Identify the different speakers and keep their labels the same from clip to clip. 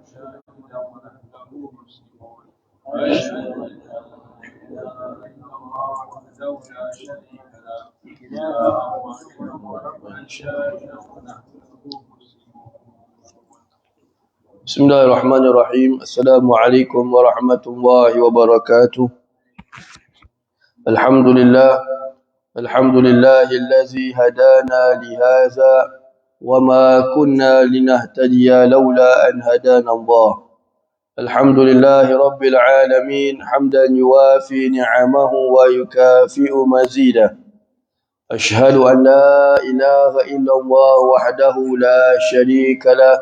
Speaker 1: شاهدا ونحن له مسلمون واشهد ان لا اله الا الله وحده لا شريك له إلها واحدا وربا شاهدا ونحن له مسلمون.
Speaker 2: Bismillahirrahmanirrahim. Assalamualaikum warahmatullahi wabarakatuh. Alhamdulillah. Alhamdulillahillazi hadana lihaza wama kunna linahtadiya laula an hadana Allah. Alhamdulillahi rabbil alamin hamdan yuwafi ni'amahu wa yukafi'u mazidah. Ashhadu an la ilaha illallah wahdahu la sharika lah.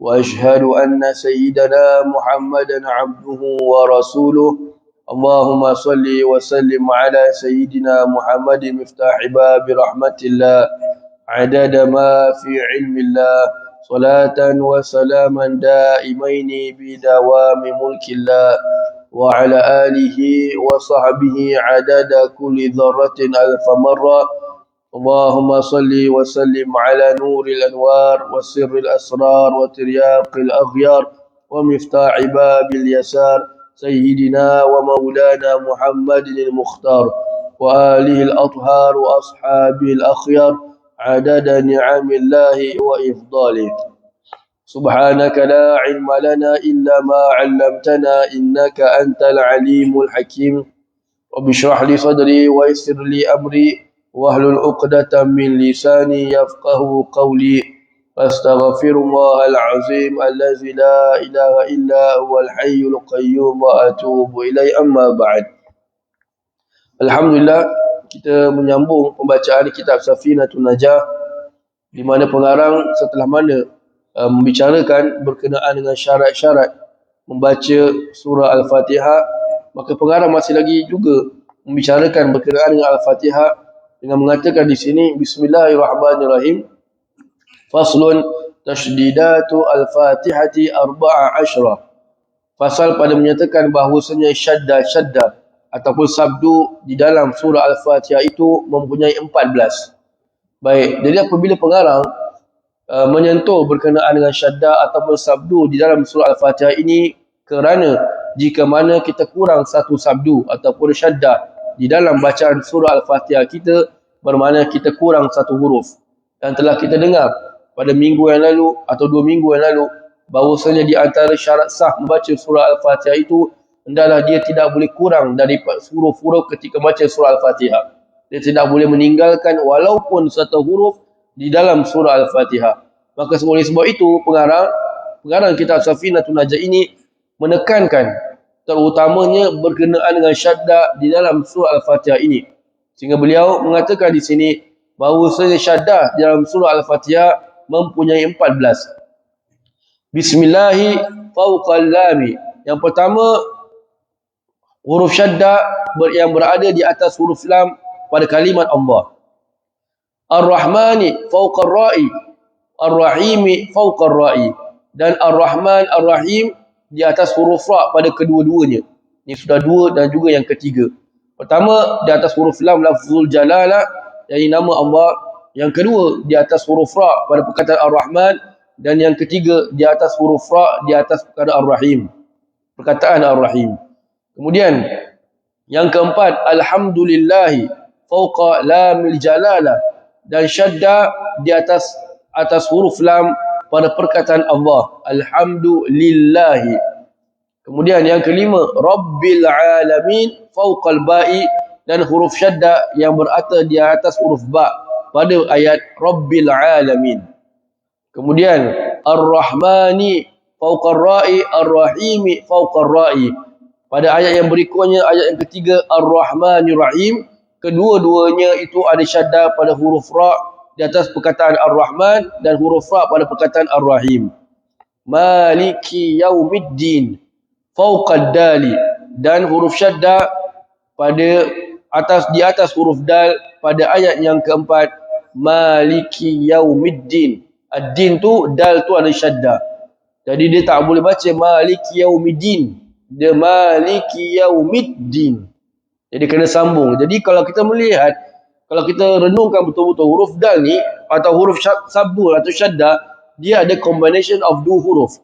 Speaker 2: وأشهد أن سيدنا محمدا عبده ورسوله اللهم صل وسلم على سيدنا محمد مفتاح باب رحمة الله عدد ما في علم الله صلاة وسلاما دائمين بدوام ملك الله وعلى آله وصحبه عدد كل ذرة ألف مرة اللهم صل وسلم على نور الأنوار وسر الأسرار وترياق الأغيار ومفتاح باب اليسار سيدنا ومولانا محمد المختار وآله الأطهار وأصحابه الأخيار عدد نعم الله وإفضاله. سبحانك لا علم لنا إلا ما علمتنا إنك أنت العليم الحكيم. رب اشرح لي صدري ويسر لي أمري واحلل عقدة من لساني يفقه قولي أستغفر الله العظيم الذي لا إله إلا هو الحي القيوم وأتوب إليه أما بعد. Alhamdulillah, kita menyambung pembacaan kitab Safinatun Najah, di mana pengarang setelah mana membicarakan berkenaan dengan syarat-syarat membaca surah Al-Fatihah, maka pengarang masih lagi juga membicarakan berkenaan dengan Al-Fatihah dengan mengatakan di sini Bismillahirrahmanirrahim. Faslun tasydidatu al-Fatihati arba'a asyra. Fasal pada menyatakan bahawasanya syadda ataupun sabdu di dalam surah Al-Fatihah itu mempunyai 14. Baik, jadi apabila pengarang menyentuh berkenaan dengan syadda ataupun sabdu di dalam surah Al-Fatihah ini, kerana jika mana kita kurang satu sabdu ataupun syadda di dalam bacaan surah Al-Fatihah kita, bermakna kita kurang satu huruf. Dan telah kita dengar pada minggu yang lalu atau 2 minggu yang lalu bahawasanya di antara syarat sah membaca surah Al-Fatihah itu hendaklah dia tidak boleh kurang daripada huruf-huruf ketika baca surah Al-Fatihah. Dia tidak boleh meninggalkan walaupun satu huruf di dalam surah Al-Fatihah. Maka oleh sebab itu pengarang kitab Safinatun Najah ini menekankan terutamanya berkenaan dengan syadda di dalam surah Al-Fatihah ini. Sehingga beliau mengatakan di sini bahawasanya syadda di dalam surah Al-Fatihah mempunyai 14. Bismillahi fawqal lami. Yang pertama, huruf syadda yang berada di atas huruf lam pada kalimat Allah. Ar-Rahmani fawqar ra'i. Ar-Rahimi fawqar ra'i. Dan Ar-Rahman, Ar-Rahim di atas huruf ra pada kedua-duanya. Ini sudah 2 dan juga yang ketiga. Pertama, di atas huruf lam lafzul jalalah, yakni nama Allah. Yang kedua, di atas huruf ra pada perkataan Ar-Rahman. Dan yang ketiga, di atas huruf ra di atas perkataan Ar-Rahim. Perkataan Ar-Rahim. Kemudian, yang keempat, Alhamdulillahi fawqa lamil jalalah. Dan syadda di atas huruf lam pada perkataan Allah. Alhamdulillahi. Kemudian yang kelima, Rabbil alamin fawqal ba'i. Dan huruf syadda yang berada di atas huruf ba pada ayat Rabbil alamin. Kemudian Ar-Rahmani fawqar ra'i, Ar-Rahimi fawqar ra'i. Pada ayat yang berikutnya, ayat yang ketiga, Ar-Rahmanir Rahim. Kedua-duanya itu ada syadda pada huruf ra di atas perkataan Ar-Rahman dan huruf ra pada perkataan Ar-Rahim. Maliki yaumiddin fawqad dali. Dan huruf syadda di atas huruf dal pada ayat yang keempat, Maliki yaumiddin. Ad-din tu, dal tu ada syadda. Jadi dia tak boleh baca Maliki yaumiddin. Dia Maliki yaumiddin. Jadi kena sambung. Jadi kalau kita melihat, kalau kita renungkan betul-betul huruf dal ni atau huruf sabdu atau syadda, dia ada combination of 2 huruf.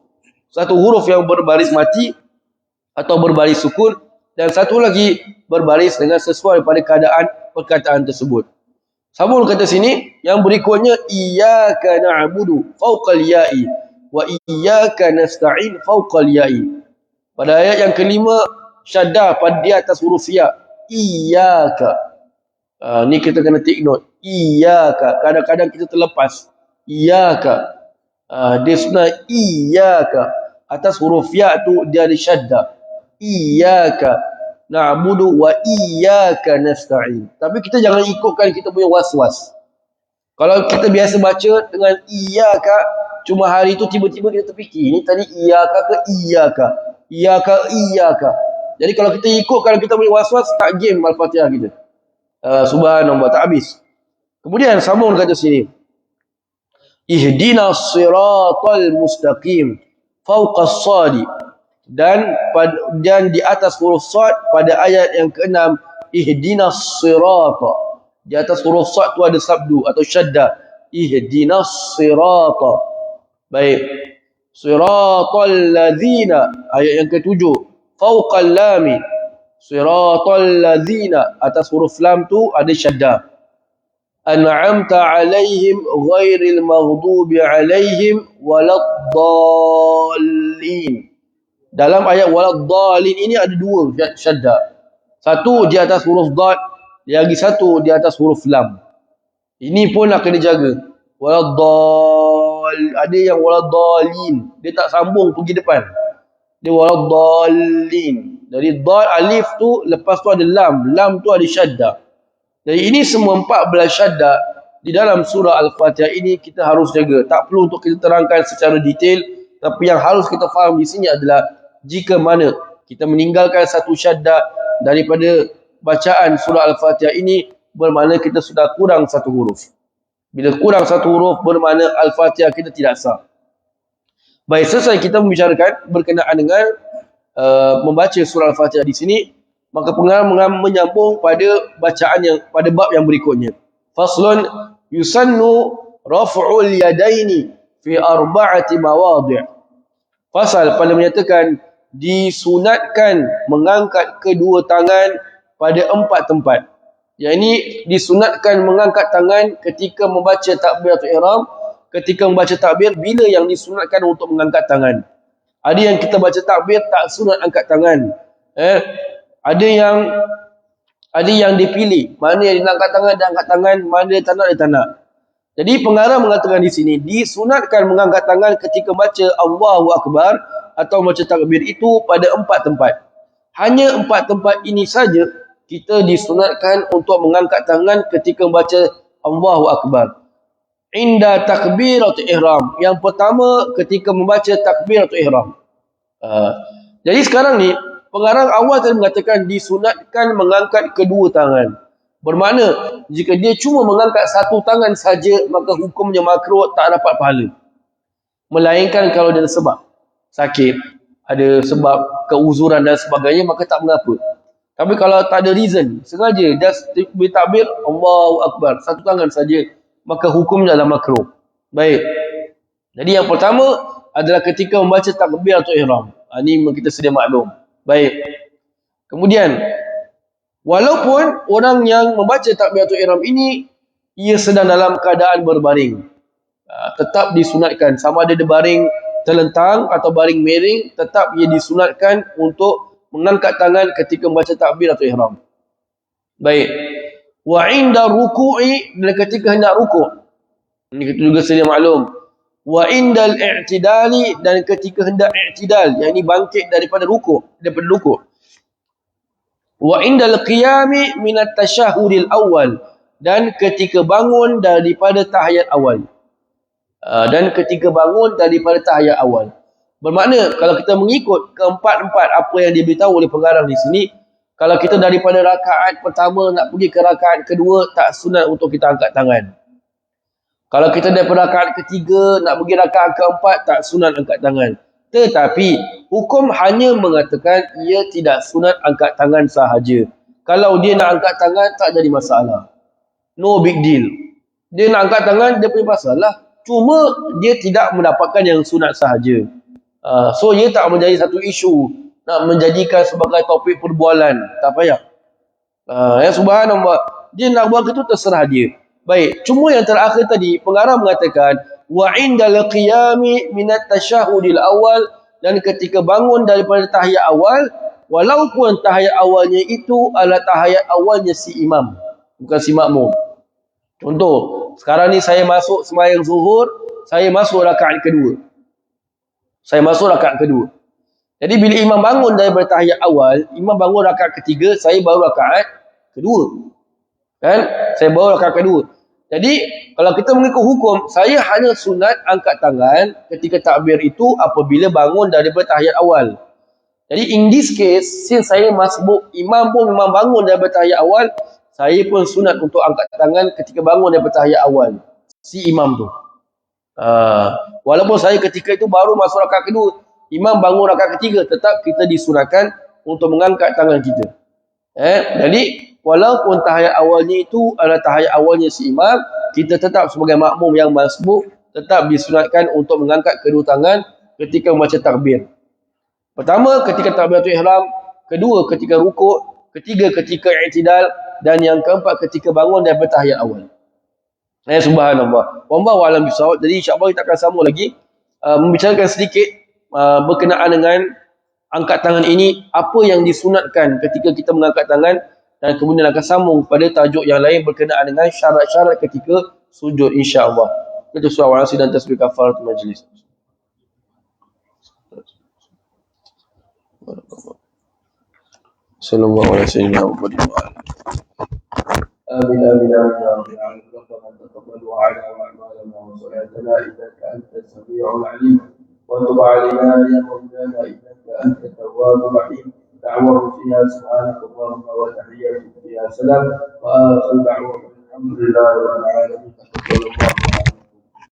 Speaker 2: Satu huruf yang berbaris mati atau berbaris sukun, dan satu lagi berbaris dengan sesuai pada keadaan perkataan tersebut. Sambung kata sini, yang berikutnya iyyaka na'budu fawqal ya'i wa iyyaka nasta'in fawqal ya'i. Pada ayat yang kelima, syaddah pada di atas huruf ya. Iyyaka. Ni kita kena take note. Iyyaka. Kadang-kadang kita terlepas. Iyyaka. Dia sebenarnya iyyaka. Atas huruf ya tu dia ada syaddah. Iyyaka na'budu wa iyyaka nasta'in. Tapi kita jangan ikutkan kita punya was-was. Kalau kita biasa baca dengan iyyaka, cuma hari tu tiba-tiba kita terfikir, ni tadi iyyaka ke iyyaka? Iyyaka. Jadi kalau kita ikutkan kita punya was-was, tak game Al-Fatihah kita. Subhanallah, tak habis. Kemudian sambung kata sini. Ihdinas siratal mustaqim fawqas sadi. Dan di atas huruf sad pada ayat yang ke-6, ihdinas sirata. Di atas huruf sad tu ada sabdu atau syaddah. Ihdinas sirata. Baik. Siratal ladzina, ayat yang ke-7, fawqal lami. Siratal ladzina, atas huruf lam tu ada syaddah. An'amta alaihim ghairil maghdubi alaihim waladdallin. Dalam ayat waladdallin ini ada dua syaddah. Satu di atas huruf dad, lagi satu di atas huruf lam. Ini pun nak kena jaga. Ada yang waladdallin, dia tak sambung pergi depan. Dia waladdallin. Dari dad alif tu, lepas tu ada lam. Lam tu ada syaddah. Jadi ini semua 14 syaddah di dalam surah Al-Fatihah ini kita harus jaga. Tak perlu untuk kita terangkan secara detail, tapi yang harus kita faham di sini adalah jika mana kita meninggalkan satu syaddah daripada bacaan surah Al-Fatihah ini, bermakna kita sudah kurang satu huruf. Bila kurang satu huruf, bermakna Al-Fatihah kita tidak sah. Baik, selesai kita membicarakan berkenaan dengan membaca surah Al-Fatihah di sini, maka pengarang menyambung pada bacaan yang pada bab yang berikutnya. Faslun yusannu raf'ul yadaini fi arba'ati mawadhi'. Fasal pada menyatakan disunatkan mengangkat kedua tangan pada 4 tempat. Yang ini disunatkan mengangkat tangan ketika membaca takbiratul ihram, ketika membaca takbir, bila yang disunatkan untuk mengangkat tangan. Ada yang kita baca takbir tak sunat angkat tangan. Ada yang dipilih, mana yang nak angkat tangan dia angkat tangan, mana dia tak nak dia tak nak. Jadi pengarang mengatakan di sini disunatkan mengangkat tangan ketika baca Allahu Akbar atau baca takbir itu pada 4 tempat. Hanya 4 tempat ini saja kita disunatkan untuk mengangkat tangan ketika membaca Allahu Akbar. Inda takbiratul ihram. Yang pertama ketika membaca takbiratul ihram. Jadi sekarang ni pengarang awal tadi mengatakan disunatkan mengangkat kedua tangan. Bermakna jika dia cuma mengangkat satu tangan saja, maka hukumnya makruh, tak dapat pahala. Melainkan kalau dia ada sebab sakit, ada sebab keuzuran dan sebagainya, maka tak mengapa. Tapi kalau tak ada reason, sengaja just takbir Allahu Akbar, satu tangan saja, maka hukumnya adalah makruh. Baik. Jadi yang pertama adalah ketika membaca takbiratul ihram. Ini kita sedia maklum. Baik. Kemudian, walaupun orang yang membaca takbiratul ihram ini ia sedang dalam keadaan berbaring, tetap disunatkan, sama ada dia baring terlentang atau baring miring, tetap ia disunatkan untuk mengangkat tangan ketika membaca takbiratul ihram. Baik. Wa inda ruku'i, dan ketika hendak rukuk. Ini kita juga sedia maklum. Wa indal i'tidali, dan ketika hendak i'tidal, yang ini bangkit daripada rukuk, Wa indal qiyami minat tasyahudil awal, dan ketika bangun daripada tahiyat awal. Bermakna kalau kita mengikut keempat-empat apa yang diberitahu oleh pengarang di sini, kalau kita daripada rakaat pertama nak pergi ke rakaat kedua, tak sunat untuk kita angkat tangan. Kalau kita daripada rakaat ketiga nak pergi rakaat keempat, tak sunat angkat tangan. Tetapi hukum hanya mengatakan ia tidak sunat angkat tangan sahaja. Kalau dia nak angkat tangan, tak jadi masalah. No big deal. Dia nak angkat tangan, dia punya masalah. Cuma dia tidak mendapatkan yang sunat sahaja. So ia tak menjadi satu isu nak menjadikan sebagai topik perbualan, tak payah. Ya subhanallah, dia nak buat itu terserah dia. Baik, cuma yang terakhir tadi pengarang mengatakan wa indal qiyami minat tasyahudil awal, dan ketika bangun daripada tahiyat awal, walaupun tahiyat awalnya itu adalah tahiyat awalnya si imam, bukan si makmum. Contoh, sekarang ni saya masuk sembahyang zuhur, saya masuk rakaat kedua. Jadi bila imam bangun daripada tahiyat awal, imam bangun rakaat ketiga, saya baru rakaat kedua. Kan? Saya baru rakaat kedua. Jadi kalau kita mengikut hukum, saya hanya sunat angkat tangan ketika takbir itu apabila bangun daripada tahiyat awal. Jadi in this case, since saya masbuk, imam pun memang bangun daripada tahiyat awal, saya pun sunat untuk angkat tangan ketika bangun daripada tahiyat awal si imam tu. Walaupun saya ketika itu baru masuk rakaat kedua, imam bangun rakaat ketiga, tetap kita disunatkan untuk mengangkat tangan kita. Jadi walaupun tahiyat awalnya itu adalah tahiyat awalnya si imam, kita tetap sebagai makmum yang masbuk tetap disunatkan untuk mengangkat kedua tangan ketika membaca takbir. Pertama ketika takbiratul ihram, kedua ketika rukuk, ketiga ketika i'tidal, dan yang keempat ketika bangun daripada tahiyat awal. Subhanallah. Wallahu a'lam bishawab. Jadi insya-Allah kita akan sambung lagi membicarakan sedikit berkenaan dengan angkat tangan ini, apa yang disunatkan ketika kita mengangkat tangan, dan kemudian akan sambung pada tajuk yang lain berkenaan dengan syarat-syarat ketika sujud insya-Allah. Itu surah Al-Asr dan tasbih kafaratul majlis. Sallallahu alaihi wasallam. آمين آمين يا رب العالمين. ربنا تقبل دعاءنا وأعمالنا وصلاتنا إنك أنت السميع العليم، وتب علينا يا مولانا إنك أنت التواب الرحيم. دعوهم فيها سبحانك اللهم وتحياتهم فيها سلام، وآخر دعوهم الحمد لله رب العالمين.